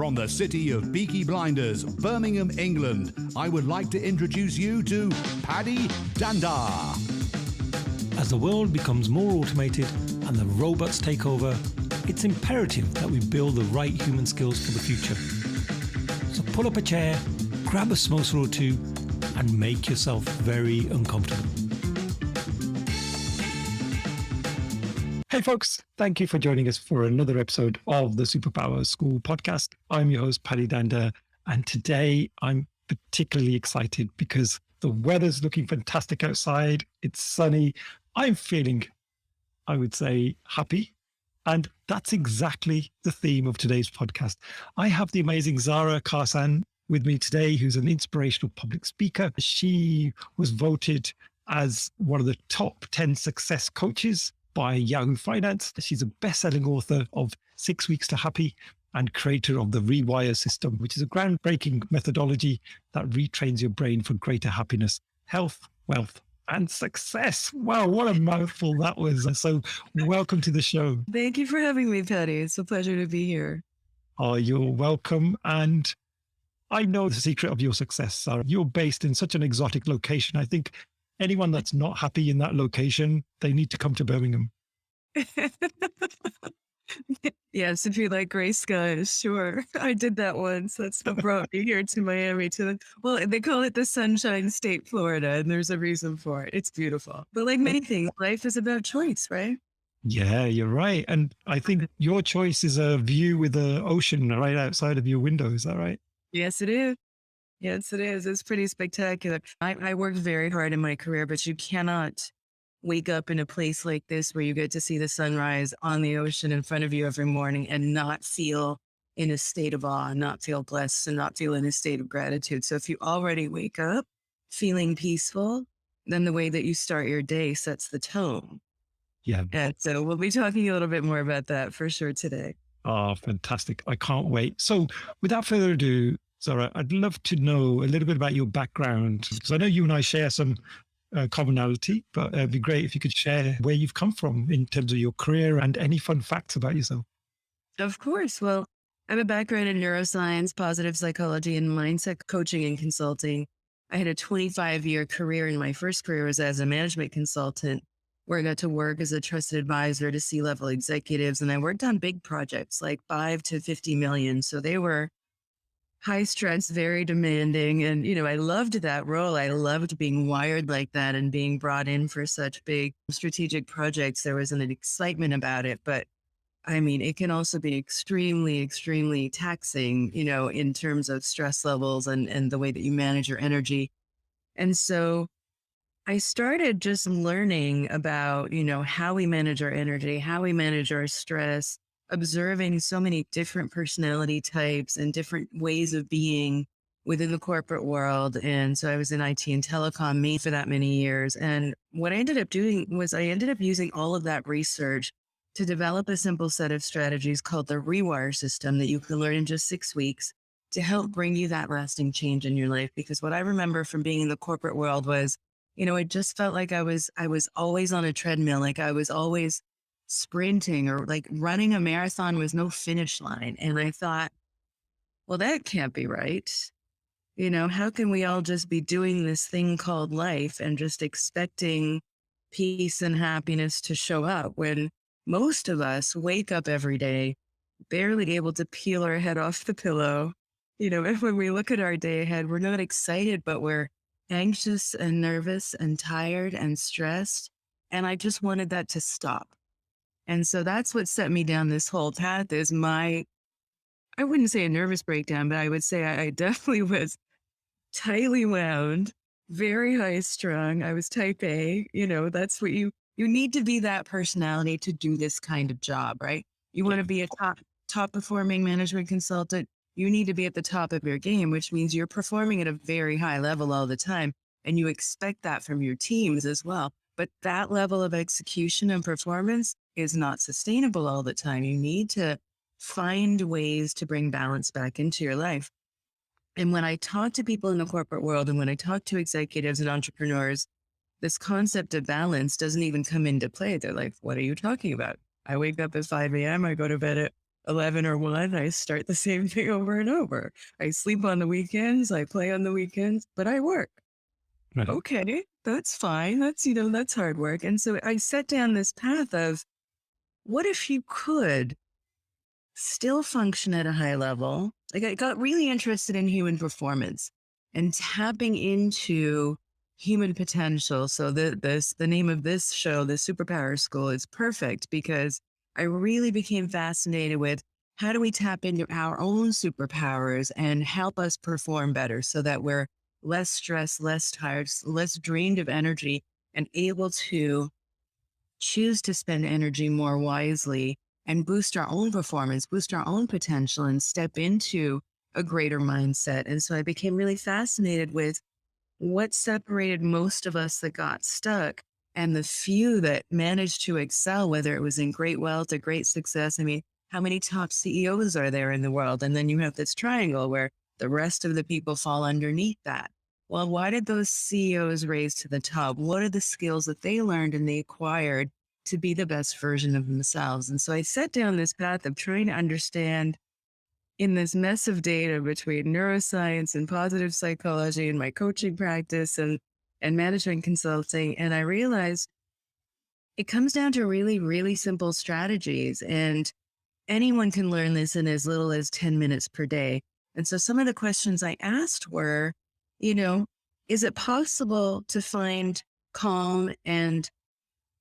From the city of Peaky Blinders, Birmingham, England, I would like to introduce you to Paddy Dhanda. As the world becomes more automated and the robots take over, it's imperative that we build the right human skills for the future. So pull up a chair, grab a samosa or two, and make yourself very uncomfortable. Hey folks, thank you for joining us for another episode of the Superpower School podcast. I'm your host, Paddy Dhanda, and today I'm particularly excited because the weather's looking fantastic outside. It's sunny. I'm feeling, I would say, happy. And that's exactly the theme of today's podcast. I have the amazing Zahra Karsan with me today, who's an inspirational public speaker. She was voted as one of the top 10 success coaches by Yahoo Finance. She's a best-selling author of 6 Weeks to Happy and creator of the Rewire system, which is a groundbreaking methodology that retrains your brain for greater happiness, health, wealth, and success. Wow, what a mouthful that was. So welcome to the show. Thank you for having me, Paddy. It's a pleasure to be here. Oh, you're welcome. And I know the secret of your success, Sarah. You're based in such an exotic location. I think anyone that's not happy in that location, they need to come to Birmingham. Yes, if you like gray skies, sure. I did that once. That's what brought me here to Miami. Well, they call it the Sunshine State, Florida, and there's a reason for it. It's beautiful. But like many things, life is about choice, right? Yeah, you're right. And I think your choice is a view with the ocean right outside of your window. Is that right? Yes, it is. Yes, it is. It's pretty spectacular. I worked very hard in my career, but you cannot wake up in a place like this where you get to see the sunrise on the ocean in front of you every morning and not feel in a state of awe, not feel blessed, and not feel in a state of gratitude. So if you already wake up feeling peaceful, then the way that you start your day sets the tone. Yeah. And so we'll be talking a little bit more about that for sure today. Oh, fantastic. I can't wait. So without further ado, Zahra, I'd love to know a little bit about your background, because I know you and I share some commonality, but it'd be great if you could share where you've come from in terms of your career and any fun facts about yourself. Of course. Well, I have a background in neuroscience, positive psychology, and mindset coaching and consulting. I had a 25-year career, and my first career was as a management consultant, where I got to work as a trusted advisor to C-level executives. And I worked on big projects like 5 to 50 million. So they were high stress, very demanding. And, I loved that role. I loved being wired like that and being brought in for such big strategic projects. There was an excitement about it, but I mean, it can also be extremely, extremely taxing, in terms of stress levels and the way that you manage your energy. And so I started just learning about, how we manage our energy, how we manage our stress, observing so many different personality types and different ways of being within the corporate world. And so I was in IT and telecom for that many years. And what I ended up doing was I ended up using all of that research to develop a simple set of strategies called the Rewire system that you can learn in just 6 weeks to help bring you that lasting change in your life. Because what I remember from being in the corporate world was, it just felt like I was always on a treadmill, like I was always sprinting, or like running a marathon with no finish line. And I thought, well, that can't be right. How can we all just be doing this thing called life and just expecting peace and happiness to show up when most of us wake up every day, barely able to peel our head off the pillow. And when we look at our day ahead, we're not excited, but we're anxious and nervous and tired and stressed. And I just wanted that to stop. And so that's what set me down this whole path is I wouldn't say a nervous breakdown, but I would say I definitely was tightly wound, very high strung. I was type A, that's what you need to be, that personality to do this kind of job, right? You want to be a top performing management consultant. You need to be at the top of your game, which means you're performing at a very high level all the time. And you expect that from your teams as well. But that level of execution and performance is not sustainable all the time. You need to find ways to bring balance back into your life. And when I talk to people in the corporate world and when I talk to executives and entrepreneurs, this concept of balance doesn't even come into play. They're like, what are you talking about? I wake up at 5 a.m. I go to bed at 11 or 1, I start the same thing over and over. I sleep on the weekends, I play on the weekends, but I work. Right. Okay, that's fine. That's hard work. And so I set down this path of what if you could still function at a high level? Like I got really interested in human performance and tapping into human potential. So the name of this show, the Superpower School, is perfect because I really became fascinated with how do we tap into our own superpowers and help us perform better so that we're less stressed, less tired, less drained of energy, and able to choose to spend energy more wisely and boost our own performance, boost our own potential, and step into a greater mindset. And so I became really fascinated with what separated most of us that got stuck and the few that managed to excel, whether it was in great wealth or great success. I mean, how many top CEOs are there in the world? And then you have this triangle where the rest of the people fall underneath that. Well, why did those CEOs raise to the top? What are the skills that they learned and they acquired to be the best version of themselves? And so I set down this path of trying to understand in this mess of data between neuroscience and positive psychology and my coaching practice and management consulting. And I realized it comes down to really, really simple strategies. And anyone can learn this in as little as 10 minutes per day. And so some of the questions I asked were, is it possible to find calm and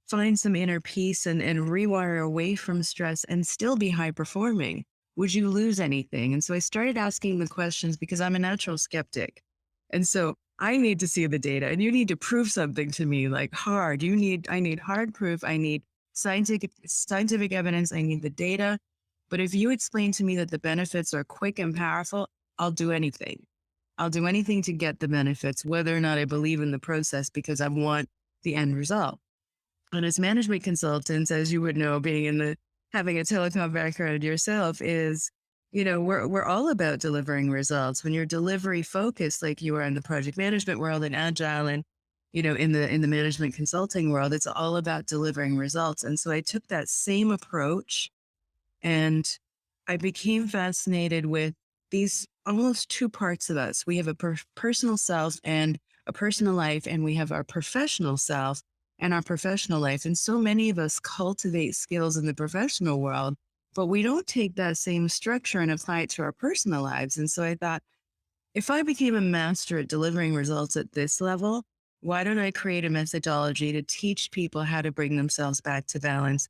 find some inner peace and rewire away from stress and still be high performing? Would you lose anything? And so I started asking the questions because I'm a natural skeptic. And so I need to see the data and you need to prove something to me like hard. I need hard proof. I need scientific evidence. I need the data. But if you explain to me that the benefits are quick and powerful, I'll do anything. I'll do anything to get the benefits, whether or not I believe in the process, because I want the end result. And as management consultants, as you would know, having a telecom background yourself is, we're all about delivering results. When you're delivery focused, like you are in the project management world and agile and, in the management consulting world, it's all about delivering results. And so I took that same approach and I became fascinated with these almost two parts of us. We have a personal self and a personal life, and we have our professional self and our professional life. And so many of us cultivate skills in the professional world, but we don't take that same structure and apply it to our personal lives. And so I thought, if I became a master at delivering results at this level, why don't I create a methodology to teach people how to bring themselves back to balance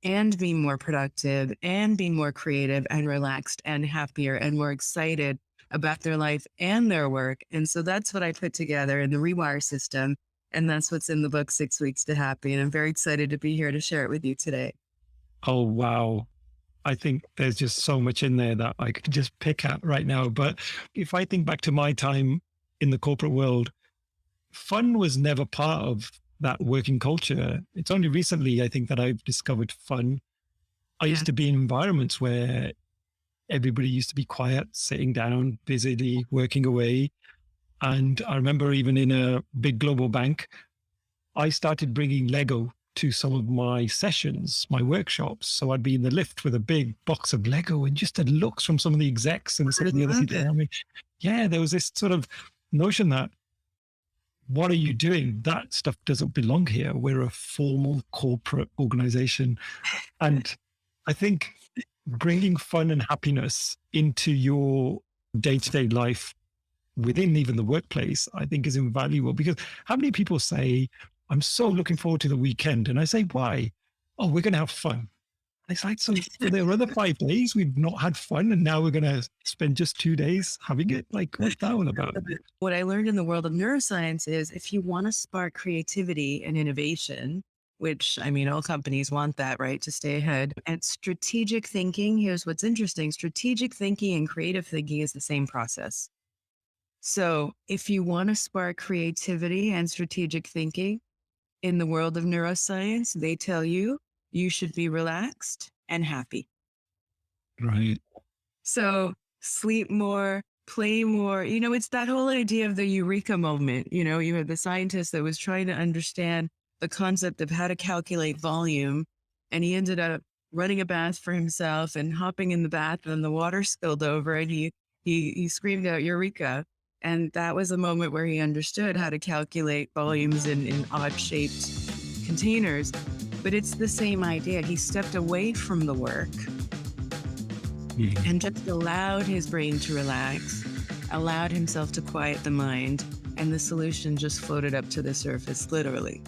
and be more productive and be more creative and relaxed and happier and more excited about their life and their work? And so that's what I put together in the Rewire system. And that's what's in the book, 6 Weeks to Happy. And I'm very excited to be here to share it with you today. Oh, wow. I think there's just so much in there that I could just pick at right now. But if I think back to my time in the corporate world, fun was never part of that working culture. It's only recently, I think, that I've discovered fun. I used to be in environments where everybody used to be quiet, sitting down, busily working away. And I remember even in a big global bank, I started bringing Lego to some of my sessions, my workshops. So I'd be in the lift with a big box of Lego and just the looks from some of the execs and some of the other people around me. Yeah, there was this sort of notion that, what are you doing? That stuff doesn't belong here. We're a formal corporate organization. And I think bringing fun and happiness into your day-to-day life within even the workplace, I think is invaluable. Because how many people say, I'm so looking forward to the weekend? And I say, why? Oh, we're going to have fun. It's like, so there are other 5 days we've not had fun, and now we're going to spend just 2 days having it. Like, what's that all about? What I learned in the world of neuroscience is if you want to spark creativity and innovation, which all companies want that, right? To stay ahead. And strategic thinking, here's what's interesting. Strategic thinking and creative thinking is the same process. So if you want to spark creativity and strategic thinking in the world of neuroscience, they tell you should be relaxed and happy. Right. So sleep more, play more. It's that whole idea of the eureka moment. You had the scientist that was trying to understand the concept of how to calculate volume, and he ended up running a bath for himself and hopping in the bath, and the water spilled over, and he screamed out "Eureka!" And that was a moment where he understood how to calculate volumes in odd shaped containers. But it's the same idea. He stepped away from the work and just allowed his brain to relax, allowed himself to quiet the mind, and the solution just floated up to the surface, literally.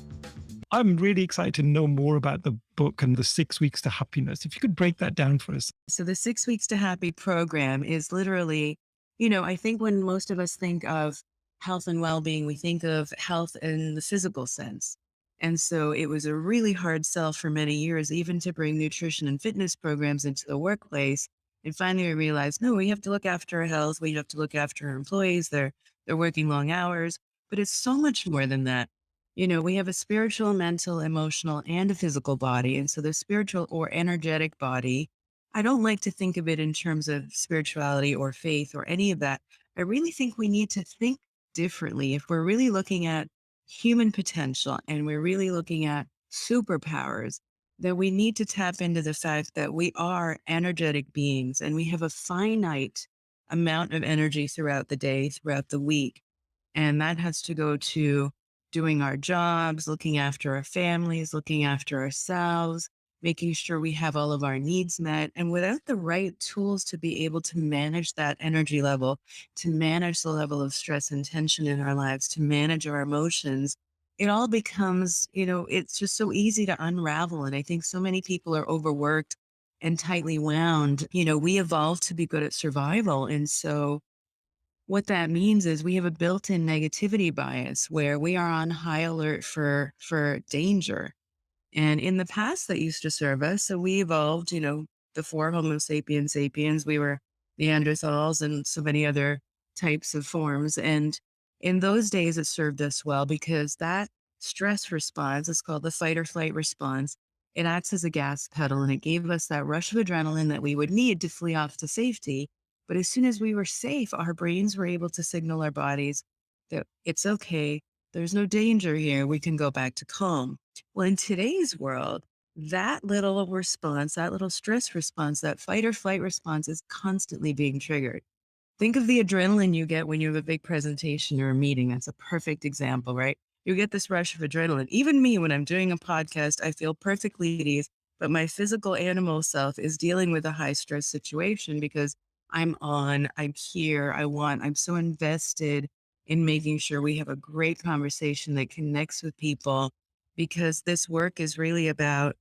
I'm really excited to know more about the book and the 6 weeks to happiness. If you could break that down for us. So the 6 weeks to happy program is literally, I think when most of us think of health and well-being, we think of health in the physical sense. And so it was a really hard sell for many years, even to bring nutrition and fitness programs into the workplace. And finally, we realized, no, we have to look after our health. We have to look after our employees. They're working long hours, but it's so much more than that. We have a spiritual, mental, emotional, and a physical body. And so the spiritual or energetic body, I don't like to think of it in terms of spirituality or faith or any of that. I really think we need to think differently. If we're really looking at human potential and we're really looking at superpowers, that we need to tap into the fact that we are energetic beings and we have a finite amount of energy throughout the day, throughout the week. And that has to go to doing our jobs, looking after our families, looking after ourselves, making sure we have all of our needs met. And without the right tools to be able to manage that energy level, to manage the level of stress and tension in our lives, to manage our emotions, it all becomes, it's just so easy to unravel. And I think so many people are overworked and tightly wound. We evolved to be good at survival. And so what that means is we have a built-in negativity bias where we are on high alert for danger. And in the past that used to serve us, so we evolved, before Homo sapiens sapiens, we were Neanderthals and so many other types of forms. And in those days, it served us well because that stress response is called the fight or flight response. It acts as a gas pedal and it gave us that rush of adrenaline that we would need to flee off to safety. But as soon as we were safe, our brains were able to signal our bodies that it's okay. There's no danger here. We can go back to calm. Well, in today's world, that little response, that little stress response, that fight or flight response is constantly being triggered. Think of the adrenaline you get when you have a big presentation or a meeting. That's a perfect example, right? You get this rush of adrenaline. Even me, when I'm doing a podcast, I feel perfectly at ease, but my physical animal self is dealing with a high stress situation because I'm here, I'm so invested in making sure we have a great conversation that connects with people, because this work is really about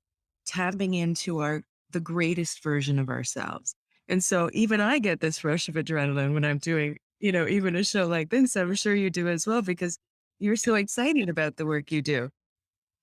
tapping into the greatest version of ourselves. And so even I get this rush of adrenaline when I'm doing, even a show like this. I'm sure you do as well, because you're so excited about the work you do.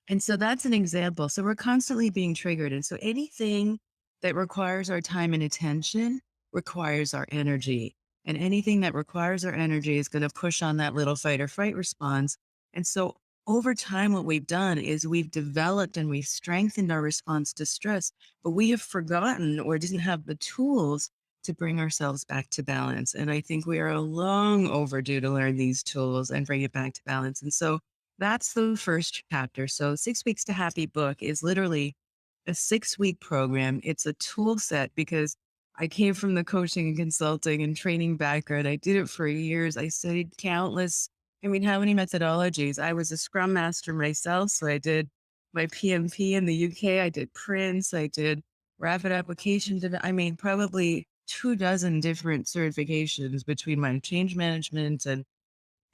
And so that's an example. So we're constantly being triggered. And so anything that requires our time and attention requires our energy. And anything that requires our energy is going to push on that little fight or fright response. And so over time, what we've done is we've developed and we've strengthened our response to stress, but we have forgotten or didn't have the tools to bring ourselves back to balance. And I think we are long overdue to learn these tools and bring it back to balance. And so that's the first chapter. So 6 weeks to Happy book is literally a 6-week program. It's a tool set because I came from the coaching and consulting and training background. I did it for years. I studied how many methodologies? I was a Scrum Master myself. So I did my PMP in the UK. I did Prince. I did Rapid Application. Probably 24 different certifications between my change management and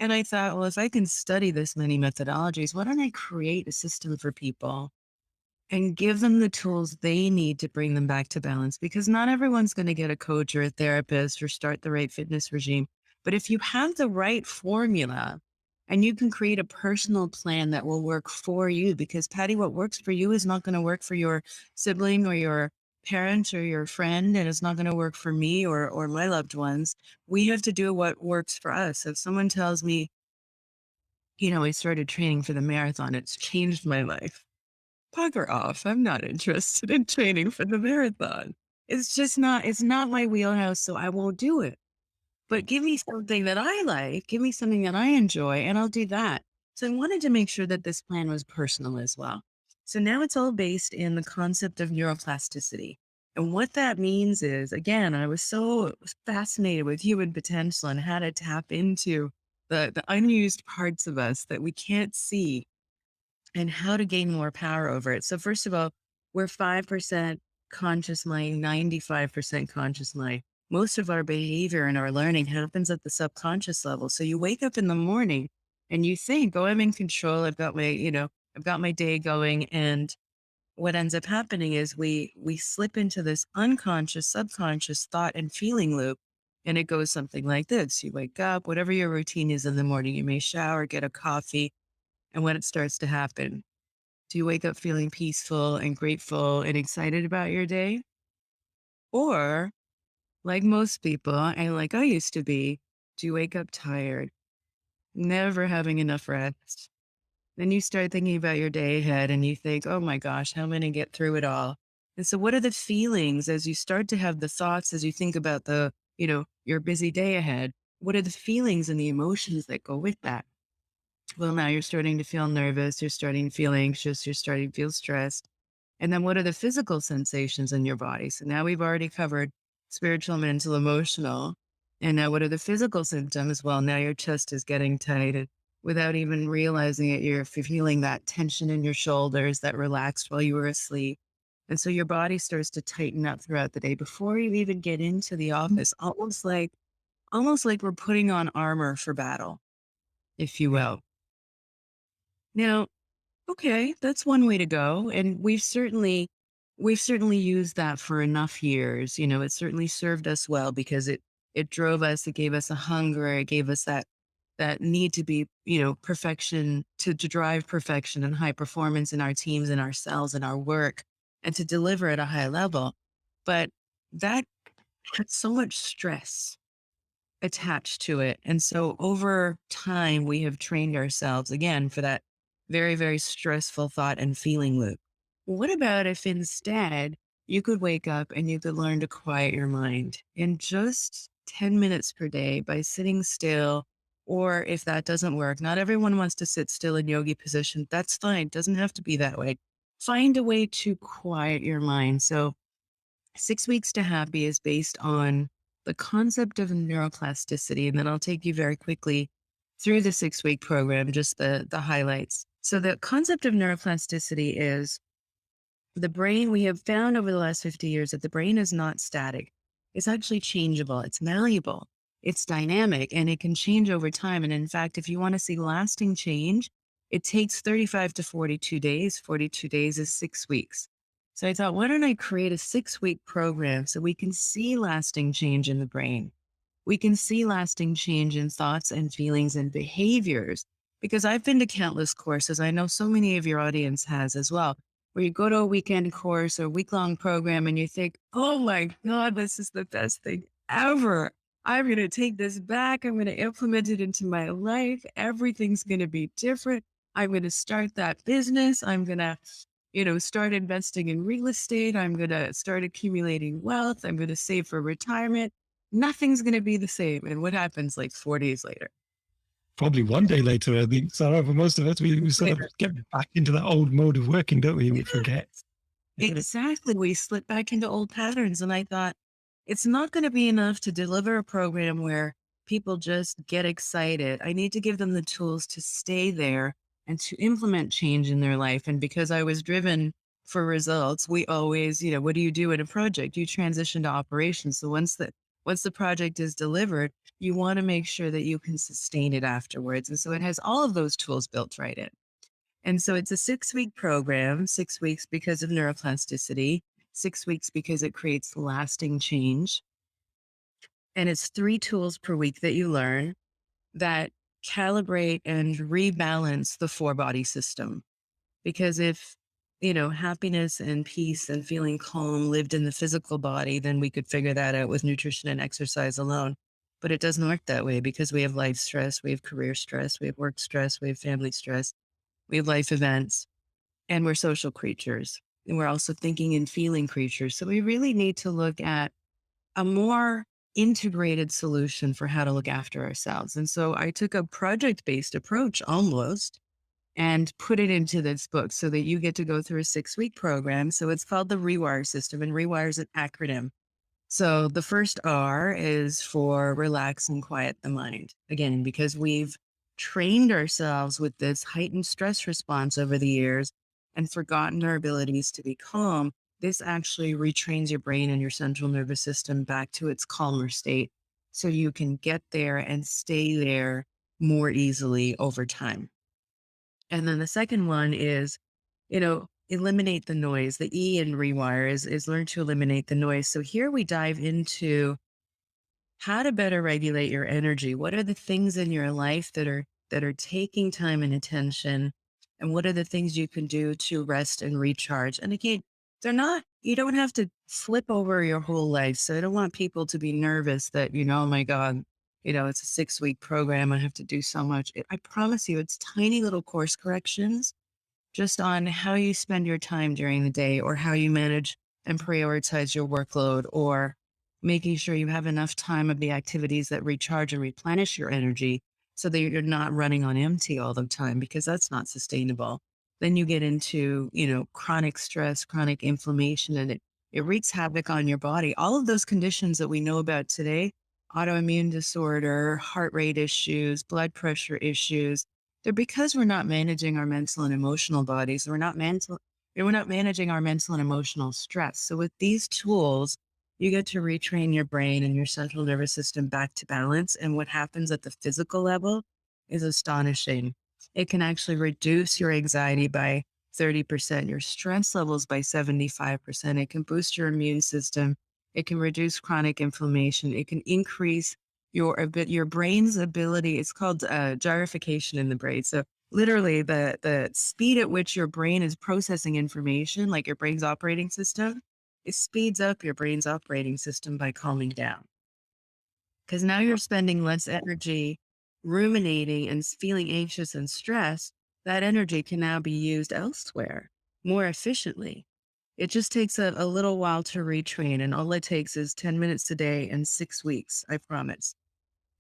I thought, well, if I can study this many methodologies, why don't I create a system for people and give them the tools they need to bring them back to balance? Because not everyone's going to get a coach or a therapist or start the right fitness regime. But if you have the right formula and you can create a personal plan that will work for you, because Patty, what works for you is not going to work for your sibling or your parent or your friend, and it's not going to work for me or my loved ones. We have to do what works for us. If someone tells me, I started training for the marathon, it's changed my life. Bugger off. I'm not interested in training for the marathon. It's not my wheelhouse, so I won't do it. But give me something that I like, give me something that I enjoy, and I'll do that. So I wanted to make sure that this plan was personal as well. So now it's all based in the concept of neuroplasticity. And what that means is, again, I was so fascinated with human potential and how to tap into the unused parts of us that we can't see and how to gain more power over it. So, first of all, we're 5% conscious mind, 95% conscious mind. Most of our behavior and our learning happens at the subconscious level. So, you wake up in the morning and you think, oh, I'm in control. I've got my day going. And what ends up happening is we slip into this unconscious, subconscious thought and feeling loop. And it goes something like this. You wake up, whatever your routine is in the morning, you may shower, get a coffee. And when it starts to happen, do you wake up feeling peaceful and grateful and excited about your day? Or, like most people, and like I used to be, do you wake up tired, never having enough rest? Then you start thinking about your day ahead and you think, oh my gosh, how am I going to get through it all? And so, what are the feelings as you start to have the thoughts, as you think about your busy day ahead? What are the feelings and the emotions that go with that? Well, now you're starting to feel nervous, you're starting to feel anxious, you're starting to feel stressed. And then what are the physical sensations in your body? So now we've already covered spiritual, mental, emotional. And now what are the physical symptoms? Well, now your chest is getting tight. And without even realizing it, you're feeling that tension in your shoulders that relaxed while you were asleep. And so your body starts to tighten up throughout the day before you even get into the office, almost like we're putting on armor for battle, if you will. Now, okay, that's one way to go. And we've certainly used that for enough years. It certainly served us well because it drove us, it gave us a hunger, it gave us that need to be, perfection, to drive perfection and high performance in our teams and ourselves and our work and to deliver at a high level. But that had so much stress attached to it. And so over time, we have trained ourselves again for that very, very stressful thought and feeling loop. What about if instead you could wake up and you could learn to quiet your mind in just 10 minutes per day by sitting still? Or if that doesn't work, not everyone wants to sit still in yogi position. That's fine. It doesn't have to be that way. Find a way to quiet your mind. So 6 weeks to happy is based on the concept of neuroplasticity. And then I'll take you very quickly through the 6 week program, just the highlights. So the concept of neuroplasticity is the brain. We have found over the last 50 years that the brain is not static. It's actually changeable. It's malleable. It's dynamic and it can change over time. And in fact, if you want to see lasting change, it takes 35 to 42 days. 42 days is 6 weeks. So I thought, why don't I create a 6 week program so we can see lasting change in the brain? We can see lasting change in thoughts and feelings and behaviors. Because I've been to countless courses. I know so many of your audience has as well, where you go to a weekend course or week-long program and you think, oh my God, this is the best thing ever. I'm going to take this back. I'm going to implement it into my life. Everything's going to be different. I'm going to start that business. I'm going to start investing in real estate. I'm going to start accumulating wealth. I'm going to save for retirement. Nothing's going to be the same. And what happens like 4 days later? Probably one day later, I think, Sarah, for most of us, we sort of get back into that old mode of working, don't we? We forget. Exactly. We slip back into old patterns. And I thought, it's not going to be enough to deliver a program where people just get excited. I need to give them the tools to stay there and to implement change in their life. And because I was driven for results, we always, what do you do in a project? You transition to operations. So once the project is delivered, you want to make sure that you can sustain it afterwards. And so it has all of those tools built right in. And so it's a 6 week program, 6 weeks because of neuroplasticity, 6 weeks because it creates lasting change. And it's 3 tools per week that you learn that calibrate and rebalance the 4 body system. Because if, happiness and peace and feeling calm lived in the physical body, then we could figure that out with nutrition and exercise alone. But it doesn't work that way because we have life stress, we have career stress, we have work stress, we have family stress, we have life events, and we're social creatures. And we're also thinking and feeling creatures. So we really need to look at a more integrated solution for how to look after ourselves. And so I took a project-based approach almost. and put it into this book so that you get to go through a 6-week program. So it's called the Rewire System, and Rewire is an acronym. So the first R is for relax and quiet the mind. Again, because we've trained ourselves with this heightened stress response over the years and forgotten our abilities to be calm, this actually retrains your brain and your central nervous system back to its calmer state so you can get there and stay there more easily over time. And then the second one is, eliminate the noise. The E in Rewire is learn to eliminate the noise. So here we dive into how to better regulate your energy. What are the things in your life that are taking time and attention? And what are the things you can do to rest and recharge? And again, you don't have to flip over your whole life. So I don't want people to be nervous that, oh my God, it's a 6-week program. I have to do so much. I promise you, it's tiny little course corrections just on how you spend your time during the day, or how you manage and prioritize your workload, or making sure you have enough time of the activities that recharge and replenish your energy so that you're not running on empty all the time, because that's not sustainable. Then you get into, chronic stress, chronic inflammation, and it wreaks havoc on your body. All of those conditions that we know about today, autoimmune disorder, heart rate issues, blood pressure issues, they're because we're not managing our mental and emotional bodies. We're not managing our mental and emotional stress. So with these tools, you get to retrain your brain and your central nervous system back to balance. And what happens at the physical level is astonishing. It can actually reduce your anxiety by 30%, your stress levels by 75%. It can boost your immune system. It can reduce chronic inflammation. It can increase your brain's ability. It's called gyrification in the brain. So literally the speed at which your brain is processing information, like your brain's operating system, it speeds up your brain's operating system by calming down. Because now you're spending less energy ruminating and feeling anxious and stressed. That energy can now be used elsewhere more efficiently. It just takes a little while to retrain, and all it takes is 10 minutes a day and 6 weeks, I promise.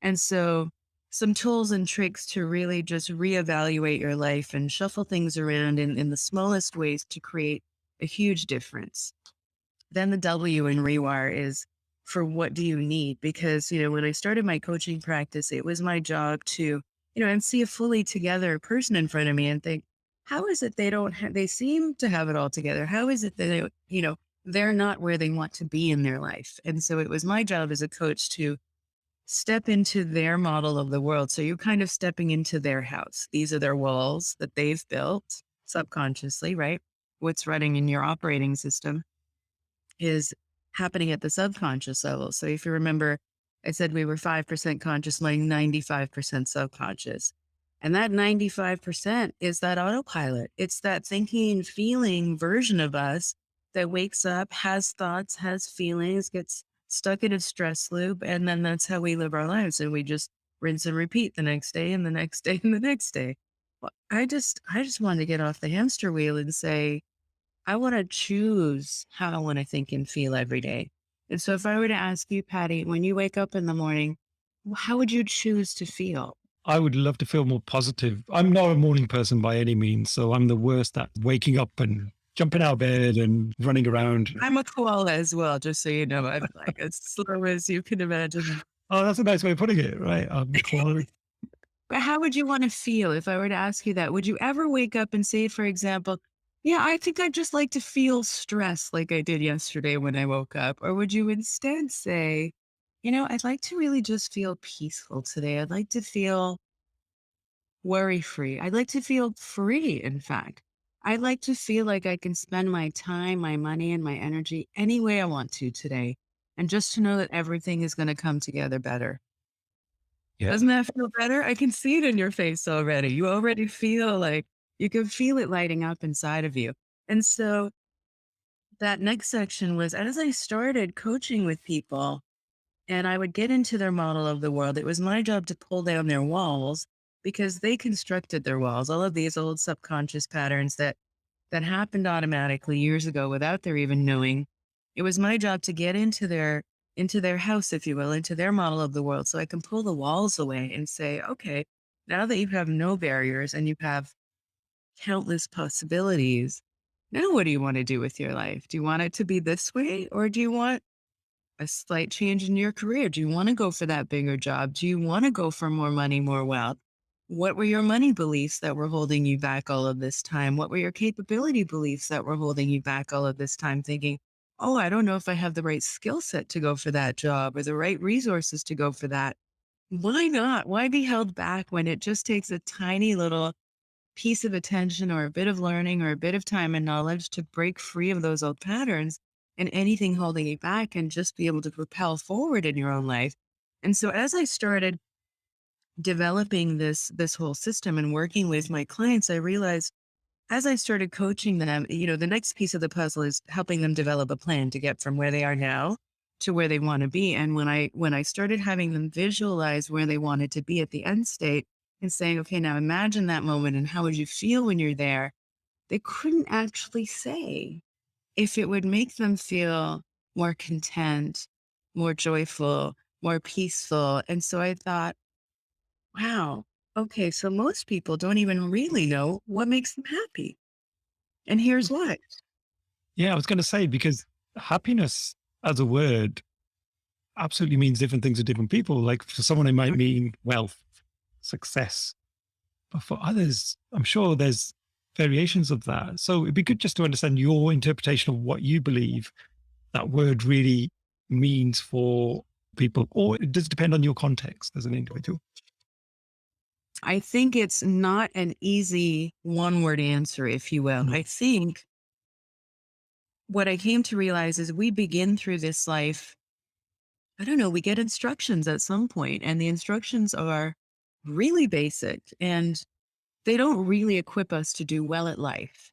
And so some tools and tricks to really just reevaluate your life and shuffle things around in the smallest ways to create a huge difference. Then the W in Rewire is for what do you need? Because, when I started my coaching practice, it was my job to, and see a fully together person in front of me and think, how is it they seem to have it all together? How is it that they're not where they want to be in their life? And so it was my job as a coach to step into their model of the world. So you're kind of stepping into their house. These are their walls that they've built subconsciously, right? What's running in your operating system is happening at the subconscious level. So if you remember, I said we were 5% conscious, like 95% subconscious. And that 95% is that autopilot. It's that thinking and feeling version of us that wakes up, has thoughts, has feelings, gets stuck in a stress loop. And then that's how we live our lives. And we just rinse and repeat the next day and the next day and the next day. Well, I just wanted to get off the hamster wheel and say, I want to choose how I want to think and feel every day. And so if I were to ask you, Patty, when you wake up in the morning, how would you choose to feel? I would love to feel more positive. I'm not a morning person by any means, so I'm the worst at waking up and jumping out of bed and running around. I'm a koala as well, just so you know. I'm like as slow as you can imagine. Oh, that's a nice way of putting it, right? But how would you want to feel if I were to ask you that? Would you ever wake up and say, for example, yeah, I think I'd just like to feel stress like I did yesterday when I woke up? Or would you instead say, I'd like to really just feel peaceful today. I'd like to feel worry free. I'd like to feel free, in fact. I'd like to feel like I can spend my time, my money, and my energy any way I want to today. And just to know that everything is going to come together better. Yeah. Doesn't that feel better? I can see it in your face already. You already feel like you can feel it lighting up inside of you. And so that next section was as I started coaching with people and I would get into their model of the world, it was my job to pull down their walls because they constructed their walls. All of these old subconscious patterns that happened automatically years ago without their even knowing. It was my job to get into their house, if you will, into their model of the world. So I can pull the walls away and say, okay, now that you have no barriers and you have countless possibilities. Now, what do you want to do with your life? Do you want it to be this way, or do you want a slight change in your career? Do you want to go for that bigger job? Do you want to go for more money, more wealth? What were your money beliefs that were holding you back all of this time? What were your capability beliefs that were holding you back all of this time, thinking, oh, I don't know if I have the right skill set to go for that job or the right resources to go for that? Why not? Why be held back when it just takes a tiny little piece of attention or a bit of learning or a bit of time and knowledge to break free of those old patterns and anything holding you back and just be able to propel forward in your own life? And so as I started developing this whole system and working with my clients, I realized as I started coaching them, the next piece of the puzzle is helping them develop a plan to get from where they are now to where they want to be. And when I started having them visualize where they wanted to be at the end state and saying, okay, now imagine that moment and how would you feel when you're there? They couldn't actually say if it would make them feel more content, more joyful, more peaceful. And so I thought, wow, okay, so most people don't even really know what makes them happy. And here's why. Yeah, I was going to say, because happiness as a word absolutely means different things to different people. Like for someone, it might mean wealth, success. But for others, I'm sure there's variations of that. So it'd be good just to understand your interpretation of what you believe that word really means for people, or it does depend on your context as an individual. I think it's not an easy one word answer, if you will. I think what I came to realize is we begin through this life. I don't know, we get instructions at some point, and the instructions are really basic and they don't really equip us to do well at life.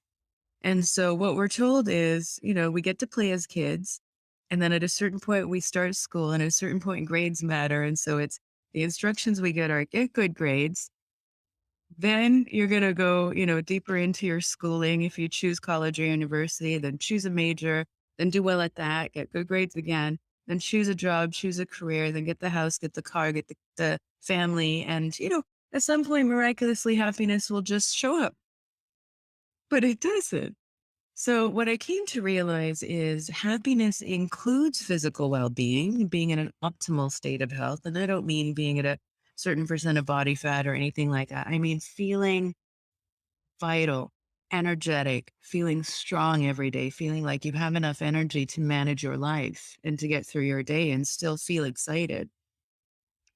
And so what we're told is, we get to play as kids. And then at a certain point, we start school, and at a certain point, grades matter. And so it's the instructions we get are get good grades. Then you're going to go, deeper into your schooling. If you choose college or university, then choose a major, then do well at that, get good grades again, then choose a job, choose a career, then get the house, get the car, get the family. And, at some point, miraculously, happiness will just show up, but it doesn't. So what I came to realize is happiness includes physical well-being, being in an optimal state of health. And I don't mean being at a certain percent of body fat or anything like that. I mean, feeling vital, energetic, feeling strong every day, feeling like you have enough energy to manage your life and to get through your day and still feel excited.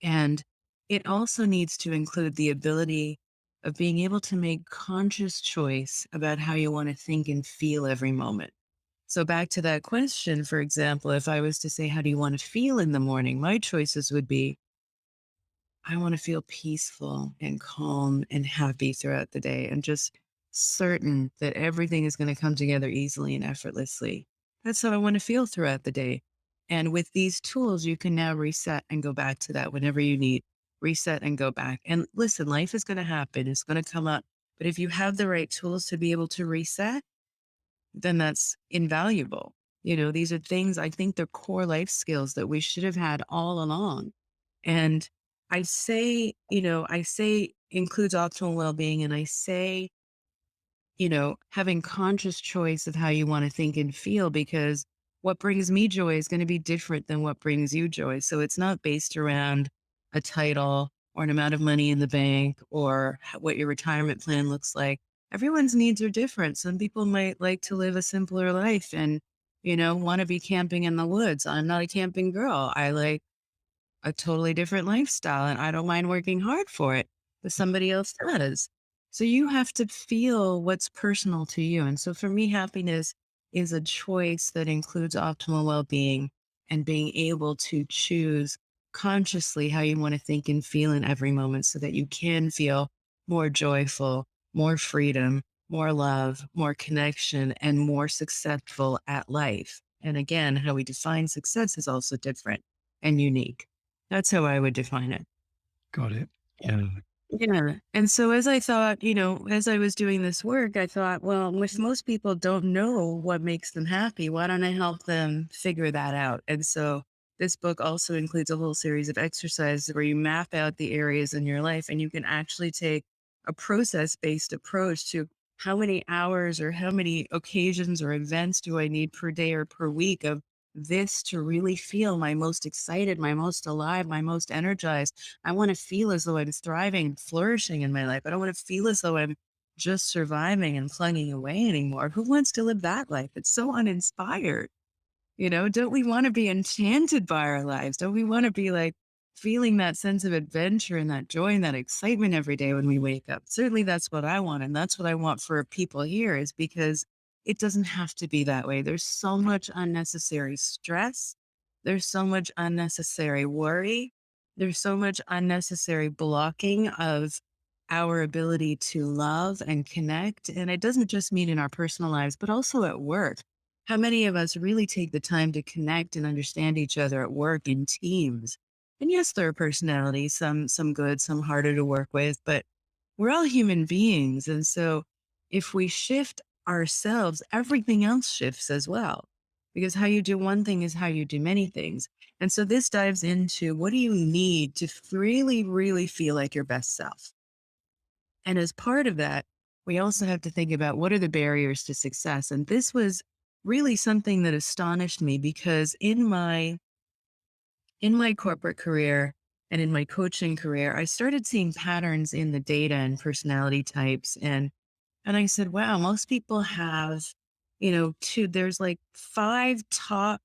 And it also needs to include the ability of being able to make conscious choice about how you want to think and feel every moment. So back to that question, for example, if I was to say, how do you want to feel in the morning? My choices would be, I want to feel peaceful and calm and happy throughout the day and just certain that everything is going to come together easily and effortlessly. That's how I want to feel throughout the day. And with these tools, you can now reset and go back to that whenever you need. Reset and go back. And listen, life is going to happen. It's going to come up. But if you have the right tools to be able to reset, then that's invaluable. These are things, I think they're core life skills that we should have had all along. And I say includes optimal well-being, and I say, having conscious choice of how you want to think and feel, because what brings me joy is going to be different than what brings you joy. So it's not based around a title or an amount of money in the bank or what your retirement plan looks like. Everyone's needs are different. Some people might like to live a simpler life and, want to be camping in the woods. I'm not a camping girl. I like a totally different lifestyle and I don't mind working hard for it, but somebody else does. So you have to feel what's personal to you. And so for me, happiness is a choice that includes optimal well-being and being able to choose consciously how you want to think and feel in every moment so that you can feel more joyful, more freedom, more love, more connection, and more successful at life. And again, how we define success is also different and unique. That's how I would define it. Got it. Yeah. Yeah. And so as I thought, as I was doing this work, I thought, well, if most people don't know what makes them happy, why don't I help them figure that out? And so this book also includes a whole series of exercises where you map out the areas in your life and you can actually take a process-based approach to how many hours or how many occasions or events do I need per day or per week of this to really feel my most excited, my most alive, my most energized. I want to feel as though I'm thriving and flourishing in my life. I don't want to feel as though I'm just surviving and plugging away anymore. Who wants to live that life? It's so uninspired. Don't we want to be enchanted by our lives? Don't we want to be like feeling that sense of adventure and that joy and that excitement every day when we wake up? Certainly that's what I want. And that's what I want for people here, is because it doesn't have to be that way. There's so much unnecessary stress. There's so much unnecessary worry. There's so much unnecessary blocking of our ability to love and connect. And it doesn't just mean in our personal lives, but also at work. How many of us really take the time to connect and understand each other at work in teams? And yes, there are personalities, some good, some harder to work with, but we're all human beings. And so if we shift ourselves, everything else shifts as well. Because how you do one thing is how you do many things. And so this dives into, what do you need to really, really feel like your best self? And as part of that, we also have to think about, what are the barriers to success? And this was really something that astonished me, because in my corporate career and in my coaching career, I started seeing patterns in the data and personality types. And I said, wow, most people have, there's like 5 top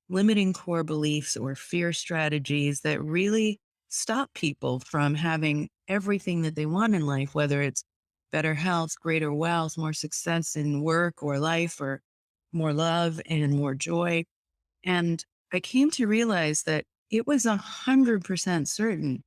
limiting core beliefs or fear strategies that really stop people from having everything that they want in life, whether it's better health, greater wealth, more success in work or life, or more love and more joy. And I came to realize that it was 100% certain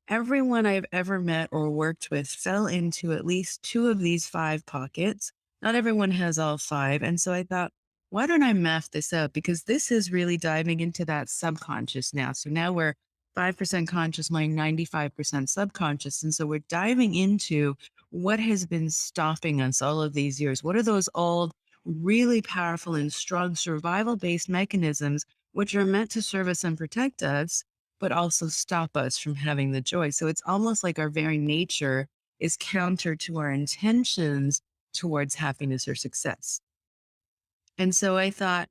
everyone I've ever met or worked with fell into at least 2 of these 5 pockets. Not everyone has all 5. And so I thought, why don't I map this out? Because this is really diving into that subconscious now. So now we're 5% conscious mind, 95% subconscious. And so we're diving into what has been stopping us all of these years. What are those old, really powerful and strong survival based mechanisms, which are meant to serve us and protect us, but also stop us from having the joy? So it's almost like our very nature is counter to our intentions towards happiness or success. And so I thought,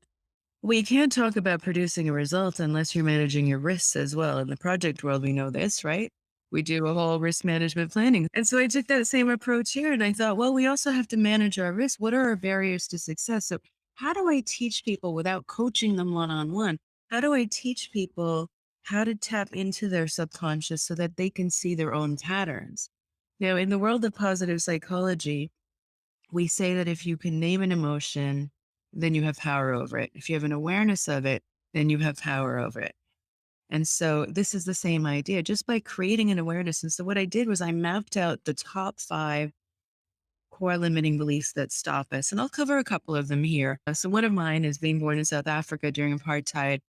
we can't talk about producing a result unless you're managing your risks as well. In the project world, we know this, right? We do a whole risk management planning. And so I took that same approach here, and I thought, well, we also have to manage our risks. What are our barriers to success? So how do I teach people without coaching them one-on-one? How do I teach people how to tap into their subconscious so that they can see their own patterns? Now, in the world of positive psychology, we say that if you can name an emotion, then you have power over it. If you have an awareness of it, then you have power over it. And so this is the same idea, just by creating an awareness. And so what I did was I mapped out the top 5 core limiting beliefs that stop us. And I'll cover a couple of them here. So one of mine is, being born in South Africa during apartheid.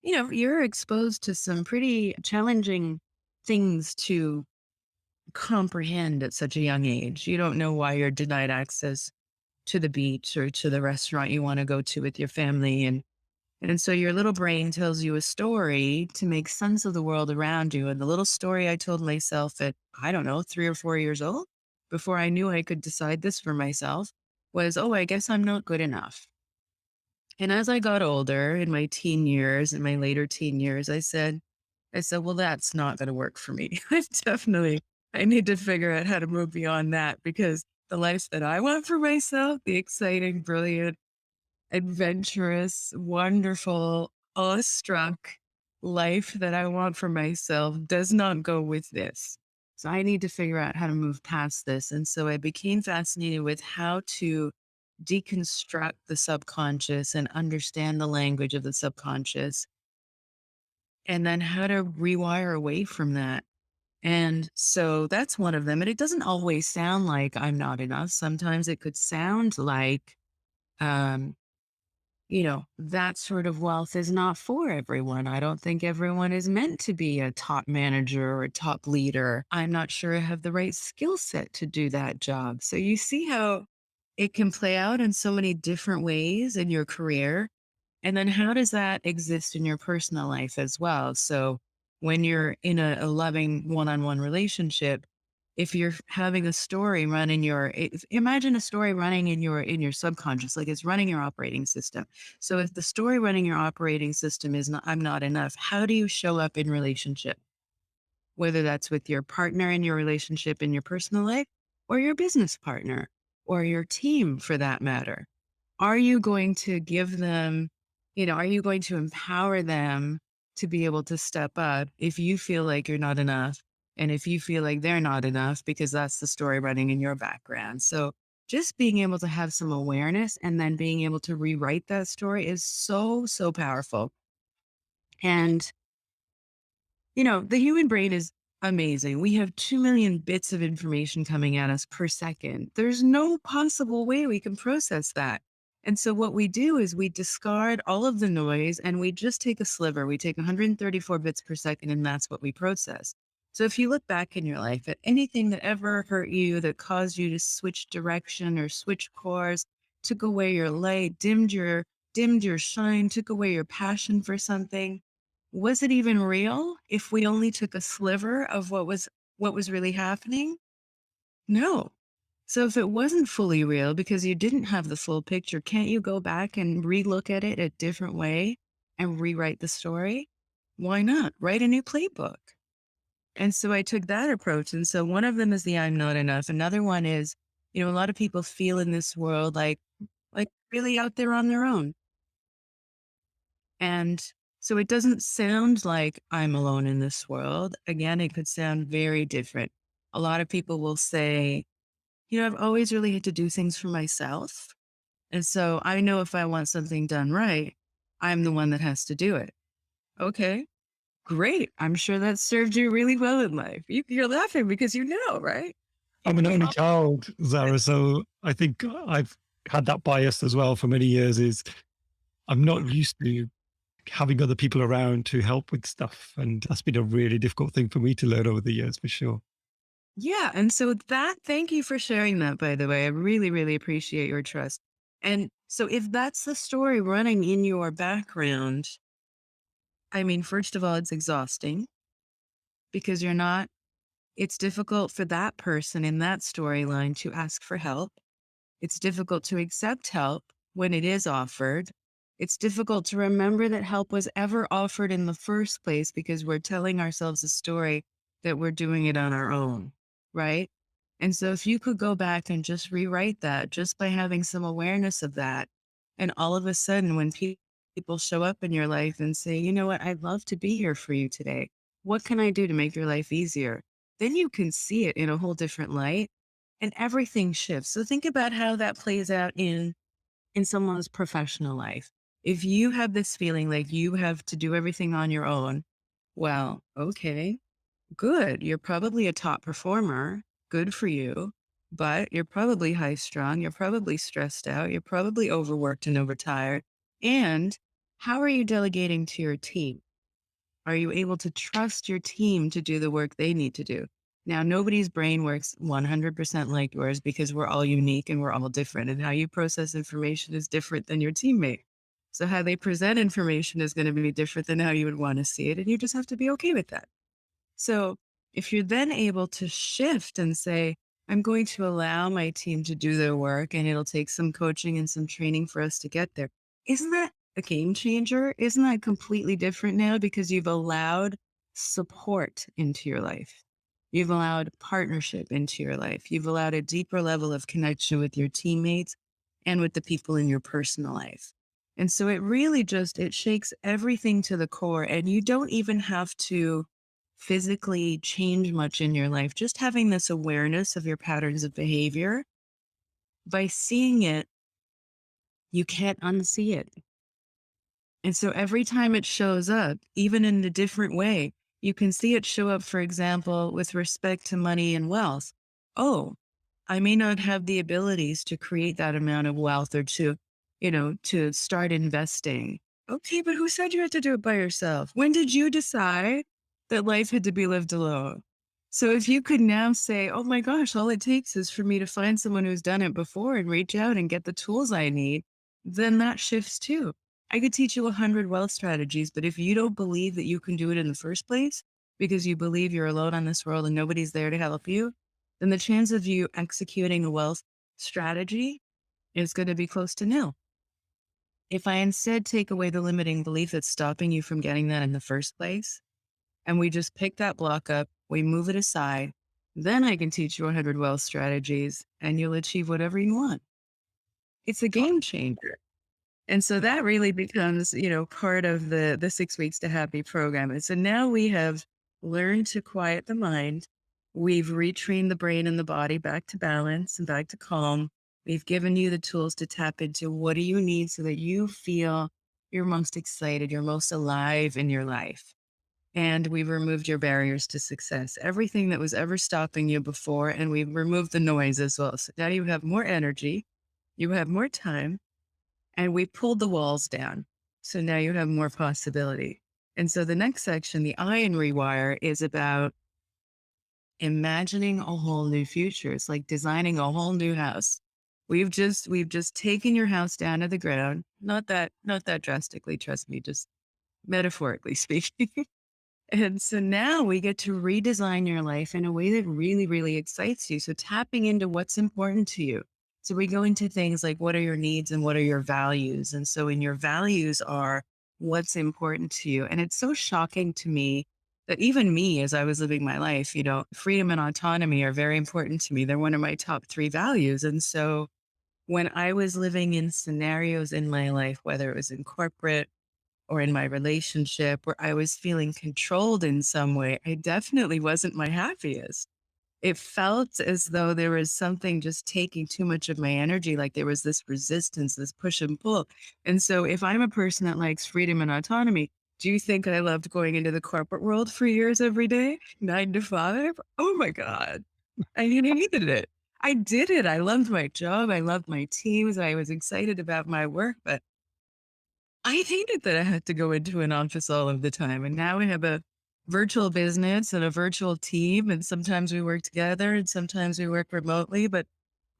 You're exposed to some pretty challenging things to comprehend at such a young age. You don't know why you're denied access to the beach or to the restaurant you want to go to with your family. And so your little brain tells you a story to make sense of the world around you. And the little story I told myself at, I don't know, 3 or 4 years old, before I knew I could decide this for myself, was, oh, I guess I'm not good enough. And as I got older, in my teen years, in my later teen years, I said, well, that's not going to work for me. I need to figure out how to move beyond that, because the life that I want for myself, the exciting, brilliant, adventurous, wonderful, awestruck life that I want for myself, does not go with this. So I need to figure out how to move past this. And so I became fascinated with how to deconstruct the subconscious and understand the language of the subconscious, and then how to rewire away from that. And so that's one of them. And it doesn't always sound like I'm not enough. Sometimes it could sound like, um, that sort of wealth is not for everyone. I don't think everyone is meant to be a top manager or a top leader. I'm not sure I have the right skill set to do that job. So you see how it can play out in so many different ways in your career. And then how does that exist in your personal life as well? So when you're in a loving one-on-one relationship, if you're having a story run in imagine a story running in your subconscious, like it's running your operating system. So if the story running your operating system is not, I'm not enough, how do you show up in relationship? Whether that's with your partner in your relationship in your personal life, or your business partner, or your team for that matter. Are you going to give them, are you going to empower them to be able to step up if you feel like you're not enough? And if you feel like they're not enough, because that's the story running in your background. So just being able to have some awareness and then being able to rewrite that story is so, so powerful. And the human brain is amazing. We have 2 million bits of information coming at us per second. There's no possible way we can process that. And so what we do is we discard all of the noise and we just take a sliver. We take 134 bits per second and that's what we process. So if you look back in your life at anything that ever hurt you, that caused you to switch direction or switch course, took away your light, dimmed your shine, took away your passion for something, was it even real if we only took a sliver of what was really happening? No. So if it wasn't fully real because you didn't have the full picture, can't you go back and relook at it a different way and rewrite the story? Why not? Write a new playbook. And so I took that approach. And so one of them is the I'm not enough. Another one is, a lot of people feel in this world like really out there on their own. And so it doesn't sound like I'm alone in this world. Again, it could sound very different. A lot of people will say, I've always really had to do things for myself. And so I know if I want something done right, I'm the one that has to do it. Okay, great. I'm sure that served you really well in life. You're laughing because right? I'm an only child, Zahra, so I think I've had that bias as well for many years. Is I'm not used to having other people around to help with stuff, and that's been a really difficult thing for me to learn over the years, for sure. Yeah. And so thank you for sharing that, by the way. I really, really appreciate your trust. And so if that's the story running in your background, I mean, first of all, it's exhausting because it's difficult for that person in that storyline to ask for help. It's difficult to accept help when it is offered. It's difficult to remember that help was ever offered in the first place because we're telling ourselves a story that we're doing it on our own, right? And so if you could go back and just rewrite that just by having some awareness of that, and all of a sudden when people show up in your life and say, you know what, I'd love to be here for you today. What can I do to make your life easier? Then you can see it in a whole different light and everything shifts. So think about how that plays out in someone's professional life. If you have this feeling like you have to do everything on your own, well, okay, good. You're probably a top performer. Good for you. But you're probably high strung. You're probably stressed out. You're probably overworked and overtired. And how are you delegating to your team? Are you able to trust your team to do the work they need to do? Now, nobody's brain works 100% like yours because we're all unique and we're all different. And how you process information is different than your teammate. So how they present information is going to be different than how you would want to see it. And you just have to be okay with that. So if you're then able to shift and say, I'm going to allow my team to do their work and it'll take some coaching and some training for us to get there. Isn't that a game changer? Isn't that completely different now because you've allowed support into your life? You've allowed partnership into your life. You've allowed a deeper level of connection with your teammates and with the people in your personal life. And so it really it shakes everything to the core, and you don't even have to physically change much in your life. Just having this awareness of your patterns of behavior, by seeing it, you can't unsee it. And so every time it shows up, even in a different way, you can see it show up, for example, with respect to money and wealth. Oh, I may not have the abilities to create that amount of wealth or to start investing. Okay, but who said you had to do it by yourself? When did you decide that life had to be lived alone? So if you could now say, oh my gosh, all it takes is for me to find someone who's done it before and reach out and get the tools I need, then that shifts too. I could teach you 100 wealth strategies, but if you don't believe that you can do it in the first place because you believe you're alone on this world and nobody's there to help you, then the chance of you executing a wealth strategy is going to be close to nil. If I instead take away the limiting belief that's stopping you from getting that in the first place, and we just pick that block up, we move it aside, then I can teach you 100 wealth strategies and you'll achieve whatever you want. It's a game changer. And so that really becomes, part of the 6 weeks to happy program. And so now we have learned to quiet the mind. We've retrained the brain and the body back to balance and back to calm. We've given you the tools to tap into what do you need so that you feel you're most excited, you're most alive in your life. And we've removed your barriers to success, everything that was ever stopping you before. And we've removed the noise as well. So now you have more energy, you have more time, and we pulled the walls down. So now you have more possibility. And so the next section, the I in Rewire, is about imagining a whole new future. It's like designing a whole new house. We've just taken your house down to the ground. Not that drastically, trust me, just metaphorically speaking. And so now we get to redesign your life in a way that really, really excites you. So tapping into what's important to you. So we go into things like, what are your needs and what are your values? And so in your values are what's important to you. And it's so shocking to me that even me, as I was living my life, freedom and autonomy are very important to me. They're one of my top 3 values. And so when I was living in scenarios in my life, whether it was in corporate or in my relationship where I was feeling controlled in some way, I definitely wasn't my happiest. It felt as though there was something just taking too much of my energy, like there was this resistance, this push and pull. And so if I'm a person that likes freedom and autonomy, do you think I loved going into the corporate world for years every day, 9 to 5? Oh my God. I hated it. I did it. I loved my job. I loved my teams. I was excited about my work, but I hated that I had to go into an office all of the time. And now we have a virtual business and a virtual team. And sometimes we work together and sometimes we work remotely, but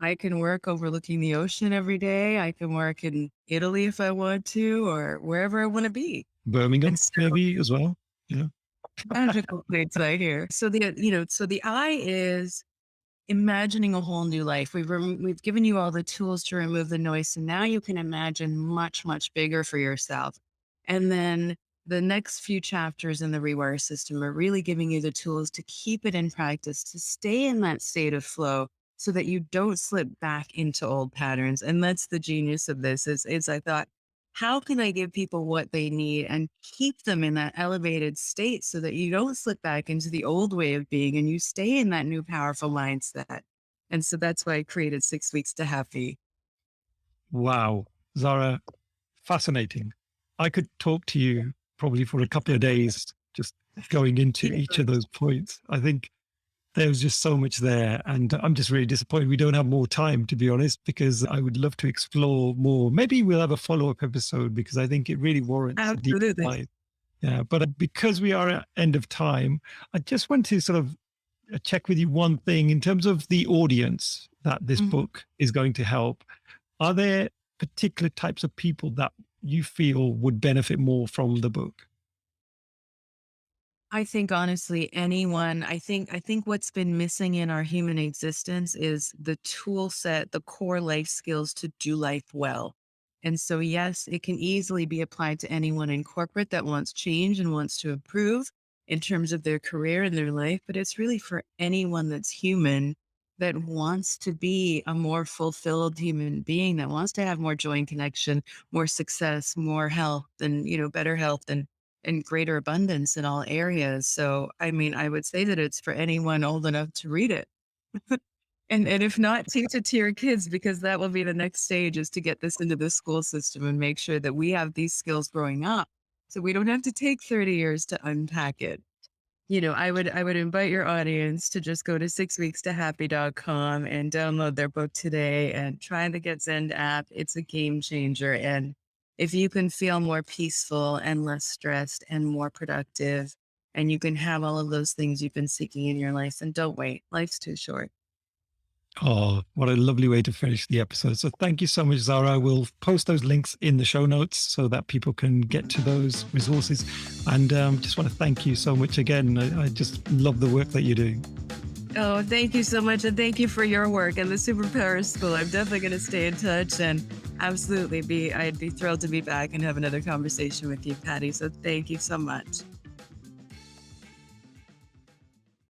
I can work overlooking the ocean every day. I can work in Italy if I want to, or wherever I want to be. Birmingham, So, maybe as well. Yeah. magical plates I hear. So the I is imagining a whole new life. We've given you all the tools to remove the noise. So now you can imagine much, much bigger for yourself. And then the next few chapters in the Rewire system are really giving you the tools to keep it in practice, to stay in that state of flow so that you don't slip back into old patterns. And that's the genius of this is I thought, how can I give people what they need and keep them in that elevated state so that you don't slip back into the old way of being and you stay in that new powerful mindset? And so that's why I created 6 weeks to happy. Wow. Zahra, fascinating. I could talk to you probably for a couple of days, just going into each of those points. I think there's just so much there. And I'm just really disappointed we don't have more time, to be honest, because I would love to explore more. Maybe we'll have a follow-up episode because I think it really warrants a deep dive. Yeah, but because we are at end of time, I just want to sort of check with you one thing in terms of the audience that this book is going to help. Are there particular types of people that you feel would benefit more from the book? I think honestly, anyone, I think what's been missing in our human existence is the tool set, the core life skills to do life well. And so, yes, it can easily be applied to anyone in corporate that wants change and wants to improve in terms of their career and their life, but it's really for anyone that's human that wants to be a more fulfilled human being, that wants to have more joy and connection, more success, more health and, better health and greater abundance in all areas. So, I mean, I would say that it's for anyone old enough to read it. And if not, teach it to your kids, because that will be the next stage, is to get this into the school system and make sure that we have these skills growing up so we don't have to take 30 years to unpack it. I would invite your audience to just go to 6weekstohappy.com and download their book today and try the Get Zen app. It's a game changer. And if you can feel more peaceful and less stressed and more productive, and you can have all of those things you've been seeking in your life, and don't wait. Life's too short. Oh, what a lovely way to finish the episode. So thank you so much, Zahra. We'll post those links in the show notes so that people can get to those resources. And just want to thank you so much again. I just love the work that you're doing. Oh, thank you so much. And thank you for your work and the Superpower School. I'm definitely going to stay in touch and absolutely I'd be thrilled to be back and have another conversation with you, Patty. So thank you so much.